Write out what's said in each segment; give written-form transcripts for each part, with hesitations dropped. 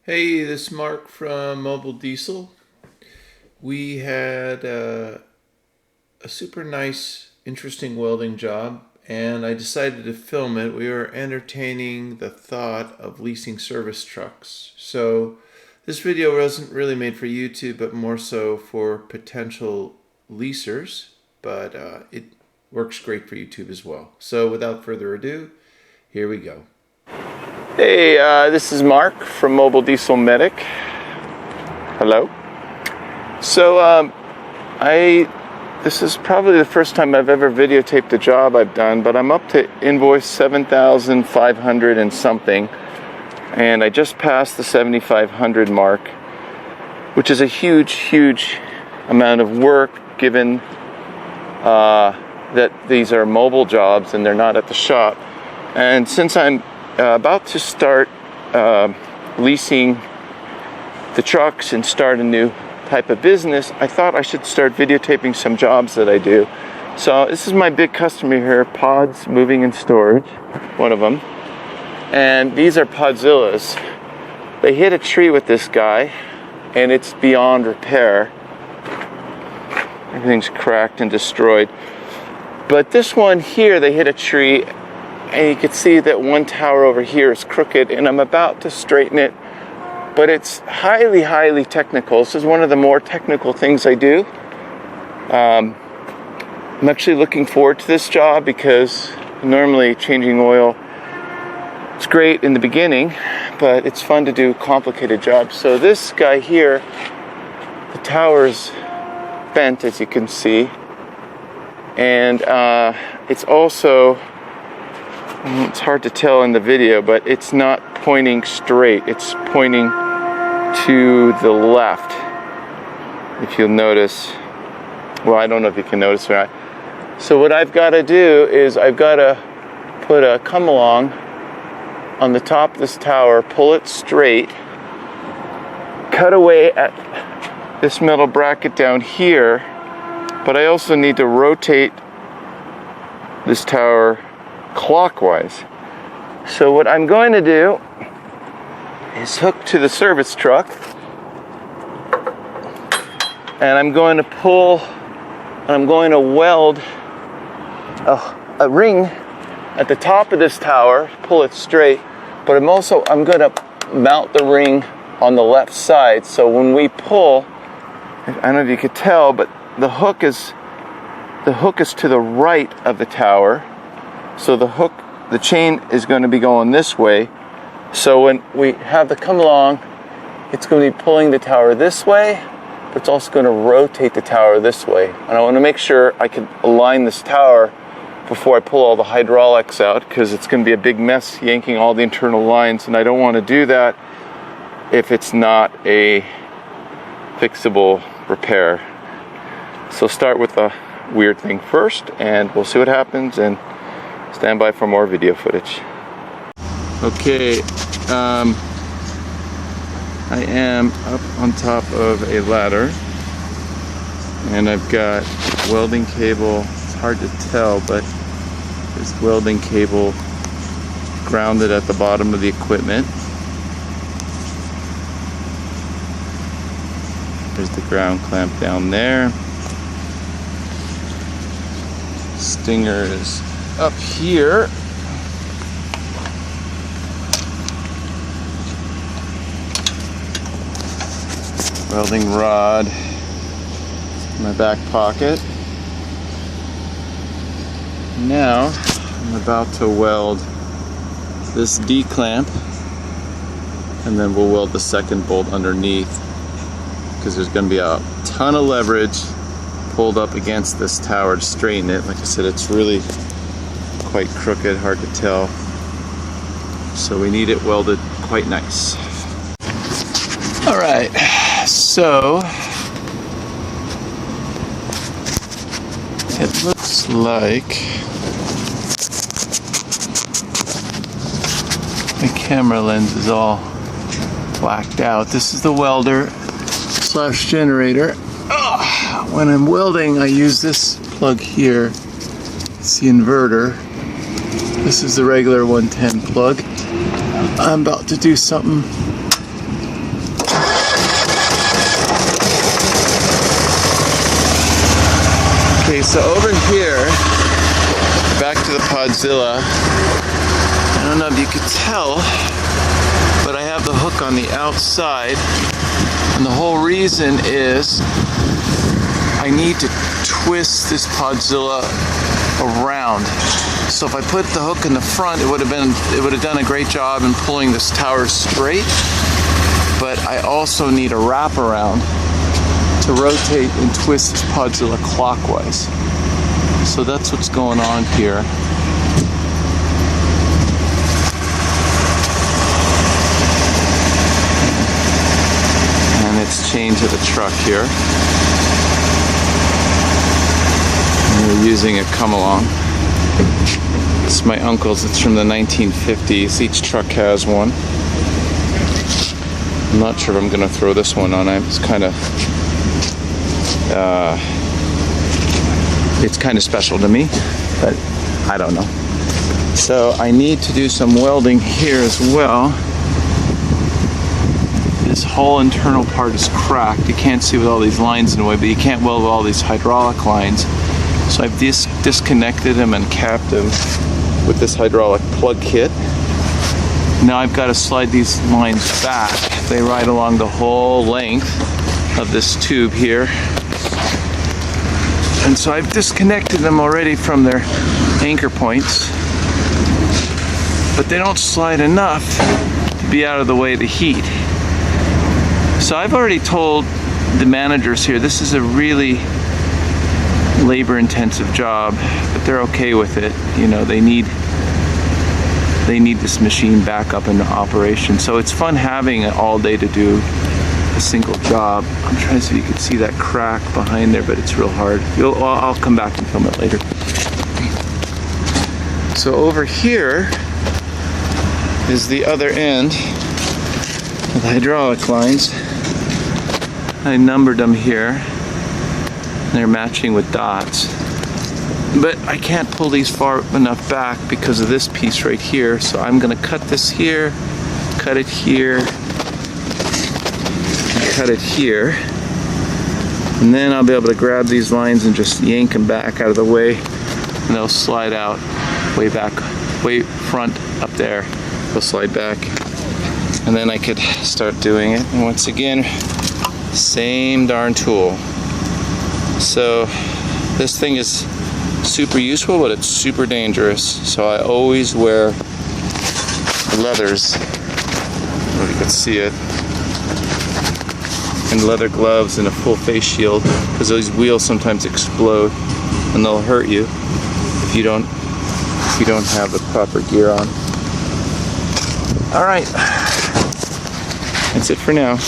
Hey, this is Mark from Mobile Diesel. We had a super nice, interesting welding job, and I decided to film it. We were entertaining the thought of leasing service trucks. So this video wasn't really made for YouTube, but more so for potential leasers, but it works great for YouTube as well. So without further ado, here we go. Hey, this is Mark from Mobile Diesel Medic. Hello. So, this is probably the first time I've ever videotaped a job I've done, but I'm up to invoice 7,500 and something, and I just passed the 7,500 mark, which is a huge amount of work given that these are mobile jobs and they're not at the shop. And since I'm about to start leasing the trucks and start a new type of business, I thought I should start videotaping some jobs that I do. So this is my big customer here, Pods Moving and Storage, one of them. And these are Podzillas. They hit a tree with this guy and it's beyond repair. Everything's cracked and destroyed. But this one here, they hit a tree, and you can see that one tower over here is crooked, and I'm about to straighten it, but it's highly technical. This is one of the more technical things I do. I'm actually looking forward to this job because normally changing oil, it's great in the beginning, but it's fun to do complicated jobs. So this guy here, the tower's bent, as you can see, and it's also, it's hard to tell in the video, but it's not pointing straight. It's pointing to the left. If you'll notice, well, I don't know if you can notice or not. So what I've got to do is I've got to put a come along on the top of this tower, pull it straight, cut away at this metal bracket down here, but I also need to rotate this tower clockwise. So what I'm going to do is hook to the service truck, and I'm going to pull, and I'm going to weld a ring at the top of this tower, pull it straight, but I'm going to mount the ring on the left side, so when we pull, I don't know if you could tell, but the hook is to the right of the tower. So the chain is going to be going this way. So when we have the come along, it's going to be pulling the tower this way, but it's also going to rotate the tower this way. And I want to make sure I can align this tower before I pull all the hydraulics out, because it's going to be a big mess yanking all the internal lines, and I don't want to do that if it's not a fixable repair. So start with a weird thing first, and we'll see what happens, and stand by for more video footage. Okay, I am up on top of a ladder, and I've got welding cable. It's hard to tell, but there's welding cable grounded at the bottom of the equipment. There's the ground clamp down there. Stinger is up here. Welding rod in my back pocket. Now I'm about to weld this D-clamp, and then we'll weld the second bolt underneath, because there's going to be a ton of leverage pulled up against this tower to straighten it. Like I said, it's really quite crooked, hard to tell. So we need it welded quite nice. All right, so it looks like the camera lens is all blacked out. This is the welder / generator. When I'm welding, I use this plug here. It's the inverter. This is the regular 110 plug. I'm about to do something Okay, so over here, back to the Podzilla. I don't know if you could tell, but I have the hook on the outside. And the whole reason is I need to twist this Podzilla around. So if I put the hook in the front, it would have done a great job in pulling this tower straight. But I also need a wraparound to rotate and twist this Podzilla clockwise. So that's what's going on here. And it's chained to the truck here. And we're using a come-along. It's my uncle's. It's from the 1950s. Each truck has one. I'm not sure if I'm going to throw this one on. It's kind of special to me, but I don't know. So I need to do some welding here as well. This whole internal part is cracked. You can't see with all these lines in the way, but you can't weld with all these hydraulic lines. So I've disconnected them and capped them with this hydraulic plug kit. Now I've got to slide these lines back. They ride along the whole length of this tube here. And so I've disconnected them already from their anchor points. But they don't slide enough to be out of the way of the heat. So I've already told the managers here this is a really labor-intensive job, but they're okay with it. You know, they need this machine back up in operation. So it's fun having it all day to do a single job. I'm trying to see if you can see that crack behind there, but it's real hard. I'll come back and film it later. So over here is the other end of the hydraulic lines. I numbered them here. They're matching with dots. But I can't pull these far enough back because of this piece right here. So I'm gonna cut this here, cut it here, and cut it here. And then I'll be able to grab these lines and just yank them back out of the way. And they'll slide out way back, way front up there. They'll slide back. And then I could start doing it. And once again, same darn tool. So this thing is super useful, but it's super dangerous. So I always wear leathers. I don't know if you can see it. And leather gloves and a full face shield, because those wheels sometimes explode and they'll hurt you if you don't have the proper gear on. All right, that's it for now.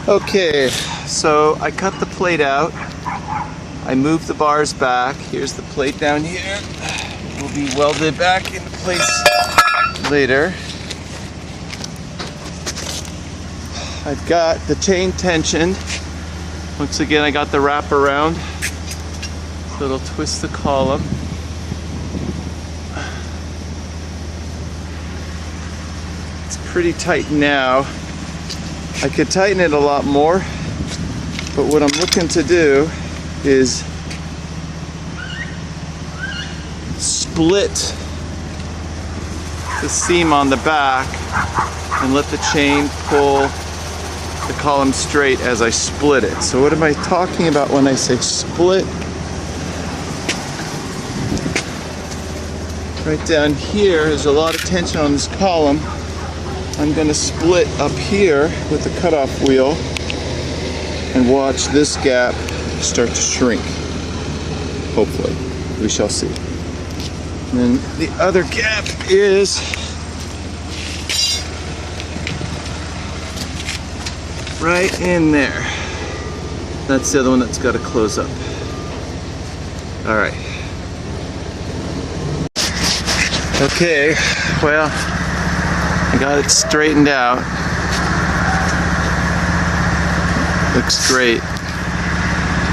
Okay, so I cut the plate out. I moved the bars back. Here's the plate down here. It will be welded back into place later. I've got the chain tensioned. Once again, I got the wrap around. So it'll twist the column. It's pretty tight now. I could tighten it a lot more, but what I'm looking to do is split the seam on the back and let the chain pull the column straight as I split it. So what am I talking about when I say split? Right down here, there's a lot of tension on this column. I'm going to split up here with the cutoff wheel and watch this gap start to shrink. Hopefully. We shall see. And then the other gap is right in there. That's the other one that's got to close up. All right. Okay, well, I got it straightened out. Looks great.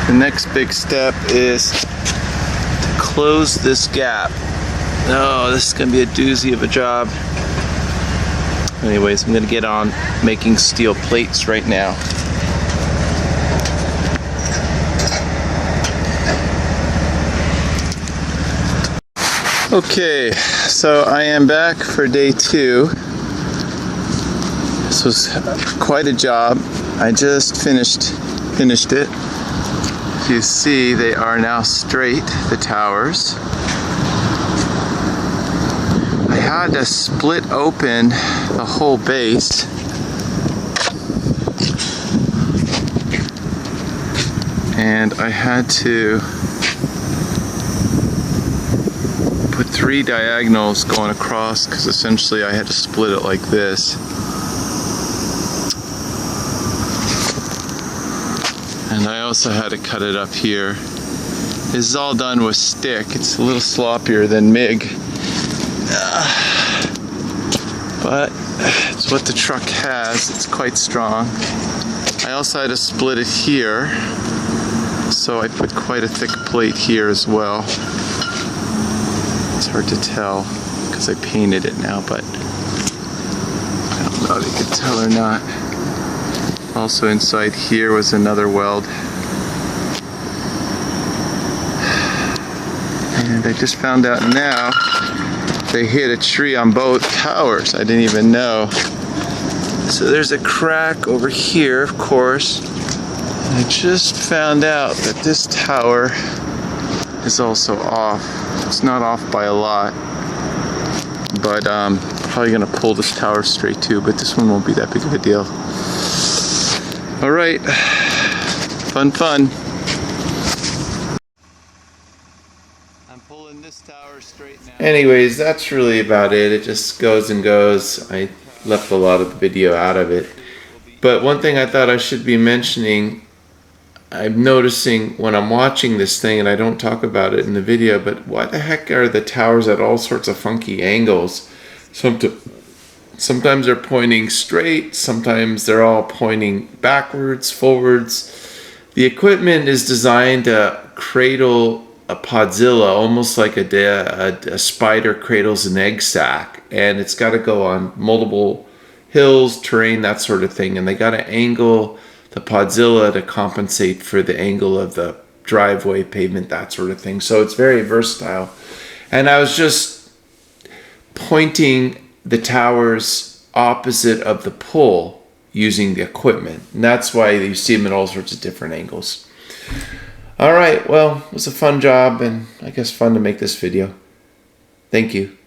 The next big step is to close this gap. Oh, this is gonna be a doozy of a job. Anyways, I'm gonna get on making steel plates right now. Okay, so I am back for day 2. This was quite a job. I just finished it. If you see, they are now straight, the towers. I had to split open the whole base. And I had to put 3 diagonals going across because essentially I had to split it like this. And I also had to cut it up here. This is all done with stick. It's a little sloppier than MIG. But it's what the truck has. It's quite strong. I also had to split it here. So I put quite a thick plate here as well. It's hard to tell because I painted it now, but I don't know if you can tell or not. Also inside here was another weld. And I just found out now they hit a tree on both towers. I didn't even know. So there's a crack over here, of course. And I just found out that this tower is also off. It's not off by a lot, but probably gonna pull this tower straight too, but this one won't be that big of a deal. All right, fun. I'm pulling this tower straight now. Anyways, that's really about it. It just goes and goes. I left a lot of the video out of it. But one thing I thought I should be mentioning, I'm noticing when I'm watching this thing, and I don't talk about it in the video, but why the heck are the towers at all sorts of funky angles? Sometimes they're pointing straight, sometimes they're all pointing backwards, forwards. The equipment is designed to cradle a Podzilla, almost like a spider cradles an egg sac, and it's got to go on multiple hills, terrain, that sort of thing, and they got to angle the Podzilla to compensate for the angle of the driveway, pavement, that sort of thing. So it's very versatile. And I was just pointing the towers opposite of the pole using the equipment. And that's why you see them at all sorts of different angles. All right, well, it was a fun job and I guess fun to make this video. Thank you.